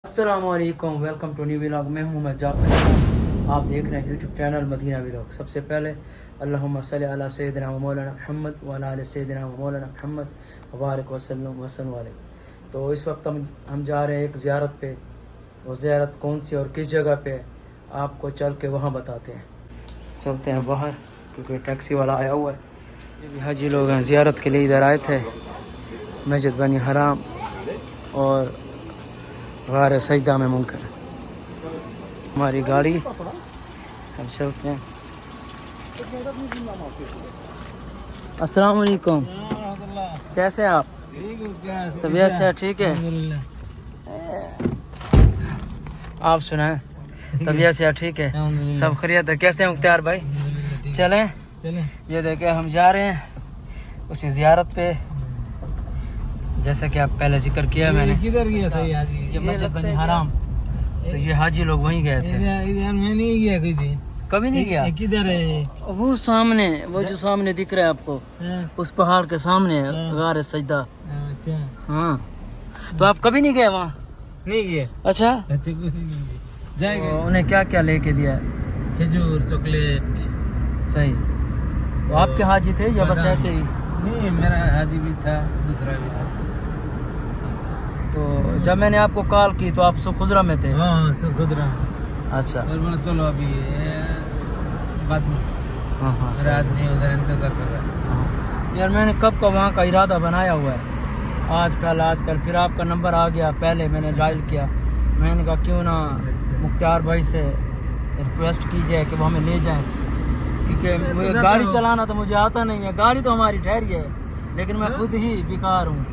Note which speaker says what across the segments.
Speaker 1: अस्सलामुअलैकुम, welcome to new vlog. मैं हूं जाफर। आप देख रहे हैं यूट्यूब चैनल मदीना व्लॉग। सबसे पहले अल्लाहुम्मा सल्लि अला सय्यिदिना व मौलाना मुहम्मद व अला आलि सय्यिदिना व मौलाना मुहम्मद व बारिक वसल्लम वसल्लम अलैहि। तो इस वक्त हम जा रहे हैं एक ज़ियारत पे। वो ज़ियारत कौन सी और किस जगह पे, आपको चल के वहाँ बताते हैं। चलते हैं बाहर क्योंकि टैक्सी वाला आया हुआ है। ये भी हाजी लोग हैं, ज़ियारत के लिए इधर आए थे। मस्जिद बनी हराम और गार सजदा में मुनकर। हमारी गाड़ी, हम चलते हैं। अस्सलाम वालेकुम, कैसे हैं आप? तबीयत से ठीक है? आप सुनाएं, तबीयत से ठीक है? सब खैरियत है? कैसे हैं मुख्तार भाई? चलें, ये देखें हम जा रहे हैं उसी ज़ियारत पे, जैसा कि आप पहले जिक्र किया मैंने।
Speaker 2: किधर गया था
Speaker 1: ये मस्जिद बनी हराम, तो ये हाजी लोग वहीं गए थे।
Speaker 2: इधर मैं नहीं गया कोई दिन,
Speaker 1: कभी नहीं गया?
Speaker 2: किधर है?
Speaker 1: वो सामने, वो जो सामने दिख रहा है आपको, उस पहाड़ के सामने है गार सजदा।
Speaker 2: अच्छा,
Speaker 1: हाँ, तो आप कभी नहीं गए वहाँ?
Speaker 2: नहीं गया।
Speaker 1: अच्छा,
Speaker 2: जाएगा।
Speaker 1: उन्हें क्या क्या लेके दिया है?
Speaker 2: खजूर, चॉकलेट।
Speaker 1: सही। तो आपके हाजी थे या बस ऐसे ही?
Speaker 2: नहीं, मेरा हाजी भी था, दूसरा भी था।
Speaker 1: तो जब मैंने आपको कॉल की तो आप सुखुजरा में थे?
Speaker 2: हाँ, सुखुदरा।
Speaker 1: अच्छा,
Speaker 2: और बोला चलो अभी बाद में।
Speaker 1: हाँ हाँ,
Speaker 2: मेरा आदमी उधर इंतजार कर रहा है।
Speaker 1: हाँ। यार मैंने कब का वहाँ का इरादा बनाया हुआ है, आजकल फिर आपका नंबर आ गया। पहले मैंने डायल किया, मैंने कहा क्यों ना मुख्तार भाई से रिक्वेस्ट की जाए कि वो हमें ले जाएं, क्योंकि मुझे गाड़ी चलाना तो मुझे आता नहीं है। गाड़ी तो हमारी ठहरी है, लेकिन मैं खुद ही बेकार हूँ।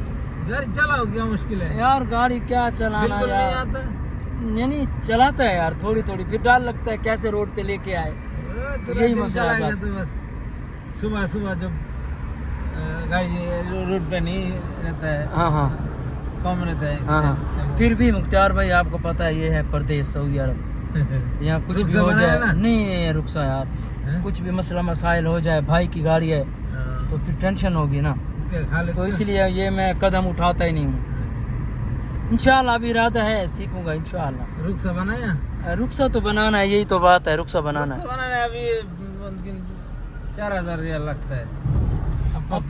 Speaker 2: गाड़ी चलाओ, क्या मुश्किल है
Speaker 1: यार? गाड़ी क्या चलाना
Speaker 2: यार,
Speaker 1: यार, यानी चलाता है यार थोड़ी थोड़ी, फिर डर लगता है कैसे रोड पे लेके आए। तो यही मसला है बस।
Speaker 2: तो बस सुबह सुबह जब गाड़ी रोड पे नहीं रहता है,
Speaker 1: हाँ हाँ
Speaker 2: कम रहता है।
Speaker 1: हाँ हाँ, फिर भी मुख्तार भाई आपको पता है ये है प्रदेश सऊदी अरब, यहाँ कुछ भी हो जाए नहीं रुकसा यार, कुछ भी मसला मसाइल हो जाए, भाई की गाड़ी है तो फिर टेंशन होगी ना, तो इसलिए ये मैं कदम उठाता ही नहीं हूँ। इंशाल्लाह अभी इरादा है, सीखूंगा इंशाल्लाह।
Speaker 2: रुखसा बनाया?
Speaker 1: रुखसा तो बनाना है, यही तो बात है, रुखसा बनाना है।
Speaker 2: अभी 4000 रियाल लगता है।
Speaker 1: अब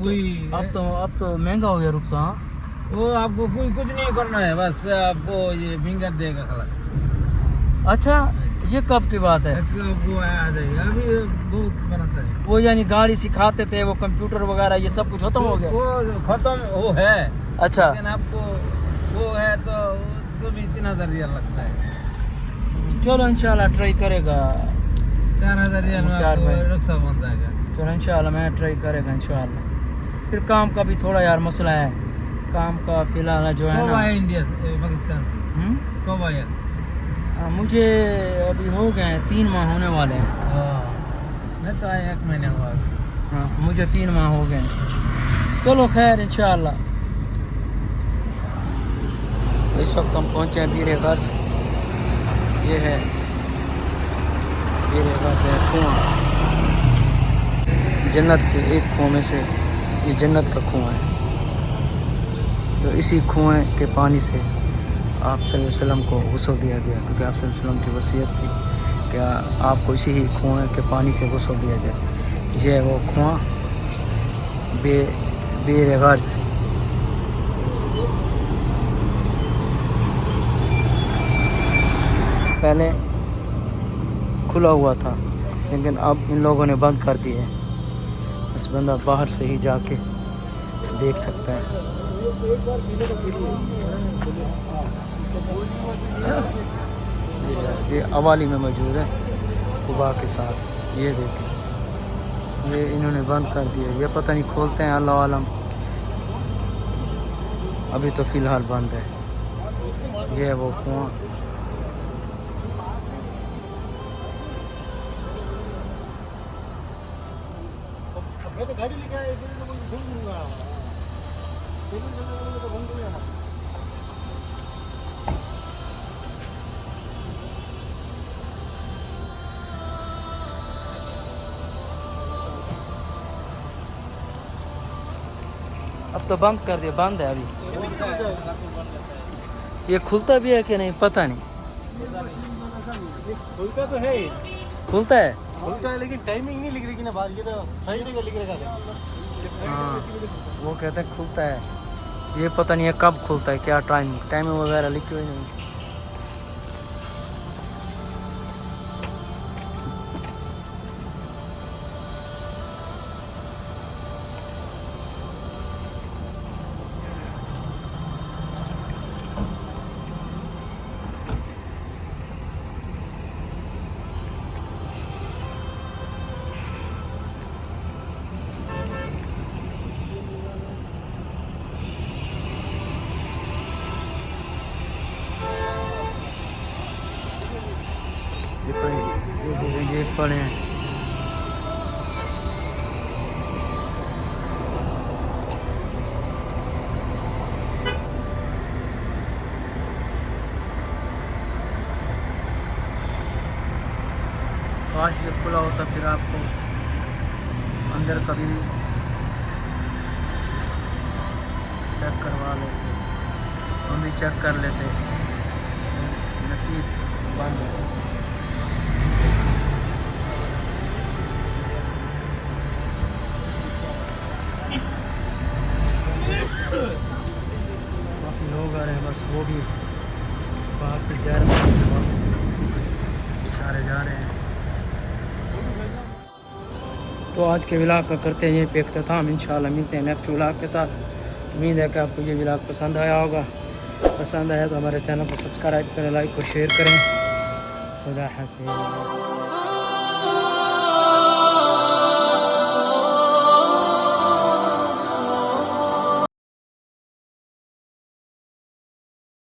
Speaker 1: तो महंगा हो गया रुखसा। हाँ,
Speaker 2: वो आपको कोई कुछ नहीं करना है, बस आपको ये फिंगर देगा खलास।
Speaker 1: अच्छा, ये कब की बात है?
Speaker 2: वो आ जाएगा, अभी बहुत बनाता है
Speaker 1: वो, यानी गाड़ी सिखाते थे, वो कंप्यूटर वगैरह ये सब कुछ खत्म हो गया?
Speaker 2: वो खत्म वो है।
Speaker 1: अच्छा,
Speaker 2: लेकिन आपको वो है तो उसको भी 3000 रियाल लगता है।
Speaker 1: चलो इंशाल्लाह ट्राई करेगा।
Speaker 2: 4000 रियाल में आपको रुखसा बन जाएगा।
Speaker 1: चलो इंशाल्लाह मैं ट्राई करेगा इंशाल्लाह। फिर काम का भी थोड़ा यार मसला है, काम का फिलहाल जो है ना।
Speaker 2: इंडिया पाकिस्तान से कब आया?
Speaker 1: मुझे अभी हो गए 3 माह होने वाले हैं।
Speaker 2: मैं तो आया 1 महीने हुआ।
Speaker 1: हाँ, मुझे 3 माह हो गए। चलो खैर इंशाल्लाह। तो इस वक्त हम पहुँचे हैं बीरे घर से। ये है बीरे घर से कुआं, जन्नत के एक कुएं में से ये जन्नत का कुआं है। तो इसी कुएं के पानी से आप सल्लल्लाहु अलैहि वसल्लम को गुस्ल दिया गया, क्योंकि आप सल्लल्लाहु अलैहि वसल्लम की वसीयत थी कि आपको इसी ही कुएं के पानी से गुस्ल दिया जाए। ये है वो कुआं बीरे घर से। पहले खुला हुआ था, लेकिन अब इन लोगों ने बंद कर दिया है। बस बंदा बाहर से ही जाके देख सकता है। ये अवाली में मौजूद है कुबा के साथ। ये देखें, ये इन्होंने बंद कर दिया, ये पता नहीं खोलते हैं, अल्लाह आलम। अभी तो फ़िलहाल बंद है। ये है वो कुआं।
Speaker 2: मैं तो गाड़ी लेके आया, घूम लूंगा।
Speaker 1: अब तो बंद कर दिया, बंद है अभी। ये खुलता भी है कि नहीं पता नहीं।
Speaker 2: खुलता तो है,
Speaker 1: खुलता है।
Speaker 2: खुलता है लेकिन टाइमिंग नहीं लिख रही ना बाहर, ये तो फ्राइडे का लिख रखा है।
Speaker 1: हाँ वो कहते हैं खुलता है, ये पता नहीं है कब खुलता है, क्या टाइमिंग वगैरह लिखी हुई नहीं। ये पड़े हैं। काश ये खुला होता, फिर आपको अंदर कभी चेक करवा लेते, हम भी चेक कर लेते। नसीब बंद है। काफ़ी लोग आ रहे हैं, बस वो भी बाहर से जा रहे हैं। तो आज के व्लॉग का करते हैं ये पे इख्तिताम। इंशाल्लाह मिलते हैं नेक्स्ट व्लॉग के साथ। उम्मीद है कि आपको ये व्लॉग पसंद आया होगा। पसंद आया तो हमारे चैनल को सब्सक्राइब करें, लाइक और शेयर करें। खुदा हाफिज़।